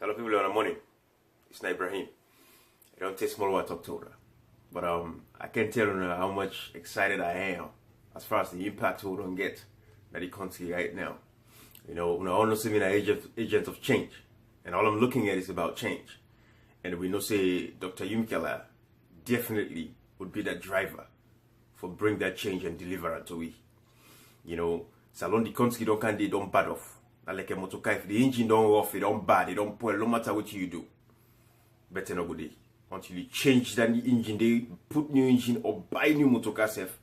Hello people on the morning. It's not Ibrahim. It don't take small what I talk to her. But I can tell you how much excited I am as far as the impact we don't get that the country right now. You know, we all know me an agent of change. And all I'm looking at is about change. And we know say Dr. Yumkela definitely would be that driver for bring that change and deliver it to we. You know, Salon the country don't bad off. Like a motor car, if the engine don't off, it don't bad, it don't pull, no matter what you do. Better not go there. Until you change that engine, they put new engine or buy new motor car self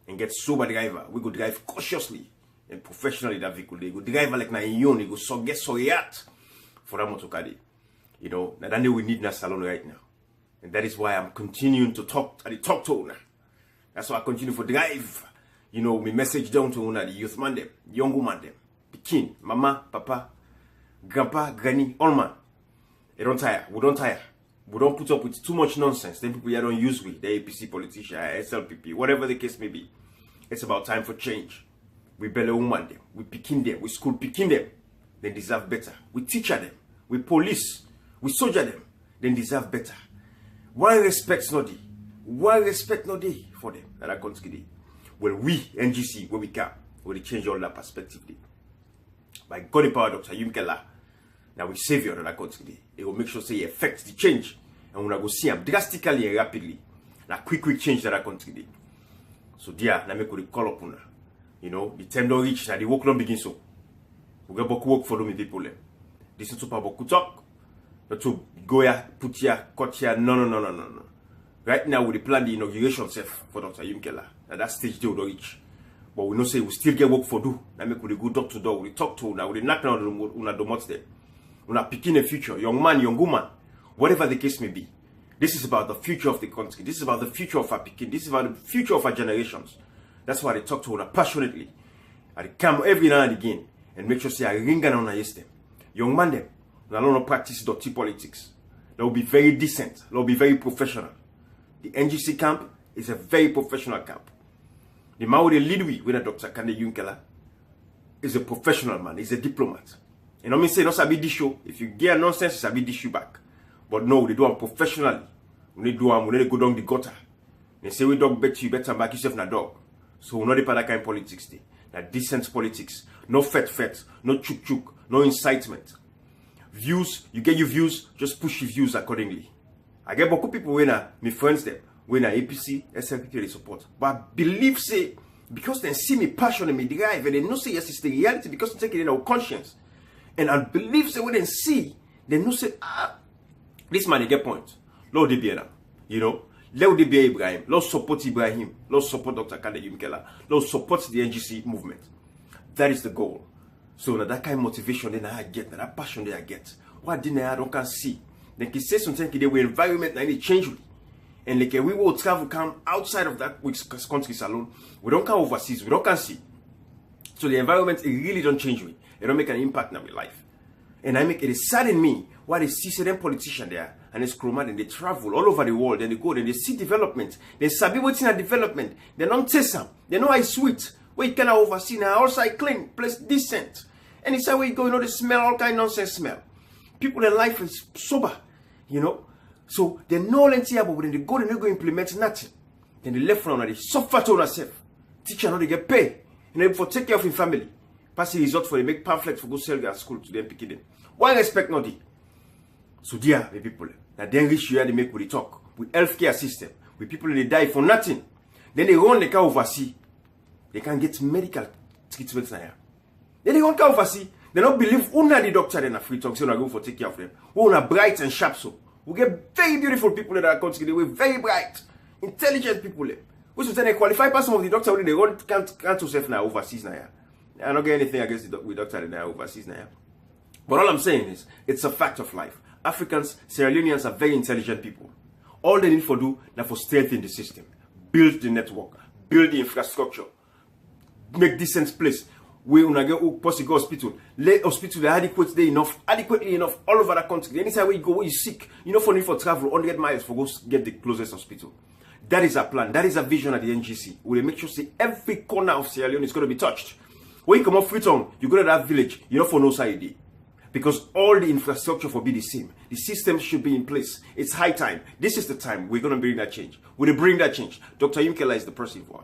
and get sober driver. We go drive cautiously and professionally that vehicle. They go drive like na yon, they go so get so yat for that motor car. You know, now that we need that salon right now. And that is why I'm continuing to talk to owner. That's why I continue for drive. You know, me message down to owner, the youth man them, young woman them. Kin, mama, papa, grandpa, granny, all man. They don't tire. We don't tire. We don't put up with too much nonsense. Then people here don't use we, the APC politician, SLPP, whatever the case may be. It's about time for change. We belly woman them. We picking them. We school picking them. They deserve better. We teacher them. We police. We soldier them. They deserve better. Why respect no day? Why respect no day for them that are going to get? Well, we, NGC, where we can, we change all that perspective day. By God the power, Dr. Yumkela, now we savior of that country. It will make sure say it affects the change. And we're going to see him drastically and rapidly. Like quick change that country. So dear, now make we call upon her. You know, the time don't reach, now the work don't begin so. We got to work for them people. This is super boku talk. Not to go here, put here, cut here. No. Right now we plan the inauguration self for Dr. Yumkela. At that stage they will reach. But we know say we still get work for do. Now make we go door to door, we talk to now, we knock down on the mots them. We are picking a future, young man, young woman, whatever the case may be. This is about the future of the country. This is about the future of our picking. This is about the future of our generations. That's why they talk to us passionately. I come every now and again and make sure say I ring and on them. Young man them, they don't practice dirty politics. They will be very decent. They will be very professional. The NGC camp is a very professional camp. The man with the lead with Dr. Kande Yumkela is a professional man. He's a diplomat. You know what I mean? Say, no, sabi this show. If you get nonsense, sabi this you back. But no, they do them professionally. When they do them, when they go down the gutter. They say, we dog bet you better back yourself na dog. So we know the that kind of politics. Now decent politics. No fet. No chuk. No incitement. Views, you get your views, just push your views accordingly. I get beaucoup people when my friends them. When I APC, SLPP they support. But I believe say, because they see me passion and me drive, and they know say yes, it's the reality because they take it in our conscience. And I believe say when they see, they know say, this man they get point. Lord they be now. You know, let they be Ibrahim. Lord support Ibrahim. Lord support Dr. Kande Yumkela. Lord support the NGC movement. That is the goal. So now that kind of motivation then I get, that passion that I get. What didn't I don't can see. Then can say something they were environment and they change. And like we will travel come outside of that country salon. We don't come overseas. We don't can see. So the environment it really don't change me. It don't make an impact in my life. And I make it sadden me why they see certain politicians there and it's chroma and they travel all over the world and they go and they see development. They sabi what's in a development. They don't taste them. They know I sweet. Where you cannot oversee now. Also I clean, place decent. And it's how we go, you know, they smell all kind of nonsense smell. People in life is sober, you know. So they know here, but when they go, they go implement nothing. Then they left from they suffer to themselves. Teacher know they get paid. You know, for take care of your family. Pass the result for they make pamphlets for go sell their school to them picking them. Why respect not they? So dear the people, now then reach here they make with the talk. With healthcare system. With people they die for nothing. Then they run they can oversee. They can get medical treatments now. Then they won't can oversee. They don't believe una the doctor then a free talk, so they go for take care of them. Who are bright and sharp so. We get very beautiful people in our country. They were very bright, intelligent people. We should say they qualify for some of the doctors when they can't yourself now overseas now. I don't get anything against the doctor now overseas now. But all I'm saying is, it's a fact of life. Africans, Sierra Leoneans are very intelligent people. All they need for do now for strengthen the system, build the network, build the infrastructure, make decent place. We una get possible hospital. Let hospital adequately enough all over the country. Anytime where you go, where you sick, you know for need for travel 100 miles for go get the closest hospital. That is a plan. That is a vision at the NGC. We will make sure say every corner of Sierra Leone is going to be touched. When you come off Freetown, you go to that village, you know for no side. Because all the infrastructure will be the same. The system should be in place. It's high time. This is the time we're going to bring that change. We'll bring that change. Dr. Yumkela is the person for.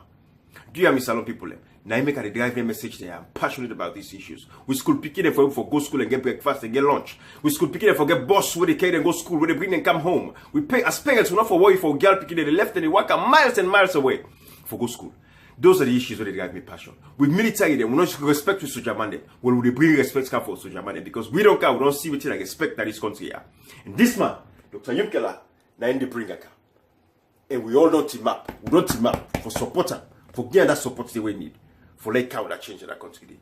Do you hear me, Salon people? Now I make a driving message there. I'm passionate about these issues. We school picking them for go school and get breakfast and get lunch. We school picking them for get bus where they carry and go school, where they bring them come home. We pay as parents, we're not for worry for girl picking them. They left and they walk miles and miles away for go school. Those are the issues where they drive me passion. With military, they will not respect to Sojamande. When we bring respect for Sojamande, because we don't care, we don't see what I expect that this country here. And this man, Dr. Yumkela, now in the bring a car. And we all don't team up. We don't team up for support him, for getting that support they will need. For let count that change in that country.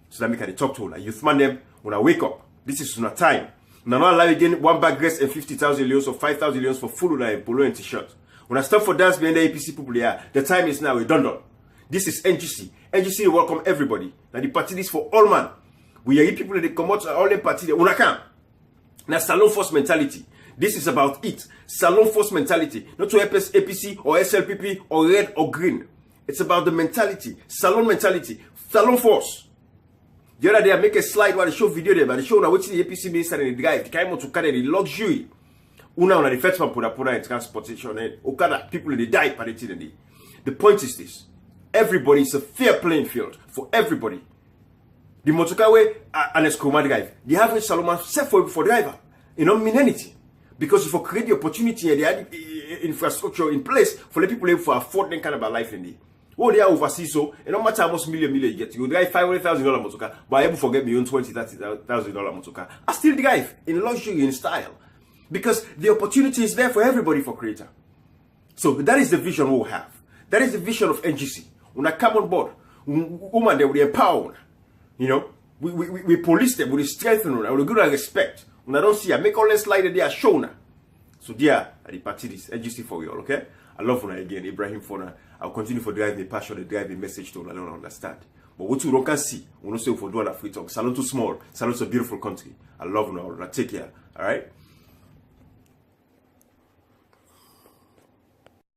So that make I talk to youth man them when I wake up. This is not time. Now not allow again one bag dress and 50,000 leons or 5,000 leons for full and polo and t-shirt. When I stop for dance behind the APC people here, the time is now. We're done. This is NGC. NGC welcome everybody. Now the party is for all man. We are people that come out all the party. Unaka. Now Salon Force mentality. This is about it. Salon Force mentality. Not to APC or SLPP or red or green. It's about the mentality, Salon mentality, Salon Force. The other day I make a slide where they show video there, but they show now what's the APC minister and the drive. The kind to carry the luxury. Una the first man put in transportation and Okada people they die by the The point is this: everybody is a fair playing field for everybody. The motorcar and a Skroma drive, the average Salon set for driver. It don't mean anything because if you create the opportunity and the infrastructure in place for the people able to afford that kind of a life in the. Oh, they are overseas, so and no matter how much million you get, you drive $500,000 motorcar, but I able forget me on $20,000-$30,000 motorcar. I still drive in luxury, in style, because the opportunity is there for everybody for creator. So that is the vision we'll have. That is the vision of NGC. When I come on board, woman, they will empower. You know, we police them, we strengthen them, we give them respect. When I don't see, I make all the slide that they are shown. So there, at the party, this NGC for you all, okay? I love when again, Ibrahim Fona. I'll continue for driving the passion, the driving message to all. I don't understand. But what you don't can see, we don't say for doing that free talk. Salon too small, Salon's a beautiful country. I love you all. Take care. All right.